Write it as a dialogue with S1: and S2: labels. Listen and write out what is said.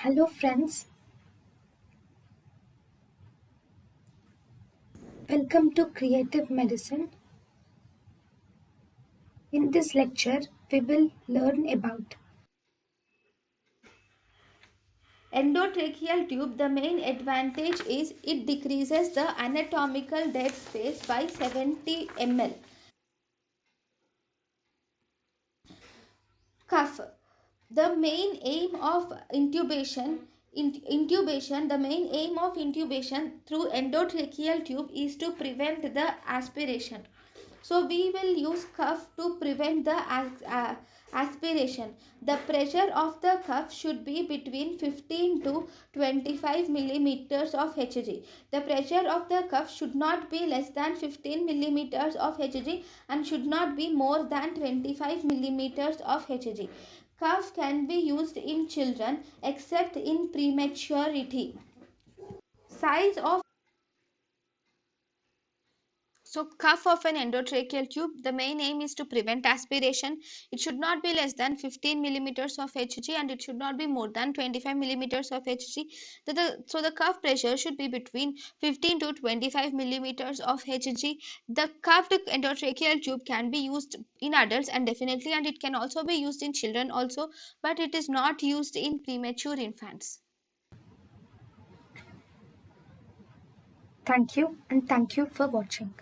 S1: Hello, friends. Welcome to Creative Medicine. In this lecture, we will learn about
S2: Endotracheal tube, the main advantage is it decreases the anatomical dead space by 70 ml. Cuff. The main aim of the main aim of intubation through endotracheal tube is to prevent the aspiration. So we will use cuff to prevent the aspiration. The pressure of the cuff should be between 15 to 25 millimeters of Hg. The pressure of the cuff should not be less than 15 millimeters of Hg and should not be more than 25 millimeters of Hg. Cuff can be used in children except in prematurity. Size of Cuff of an endotracheal tube, the main aim is to prevent aspiration. It should not be less than 15 millimeters of Hg and it should not be more than 25 millimeters of Hg. So the cuff pressure should be between 15 to 25 millimeters of Hg. The cuffed endotracheal tube can be used in adults and it can also be used in children also, but it is not used in premature infants.
S1: thank you and thank you for watching.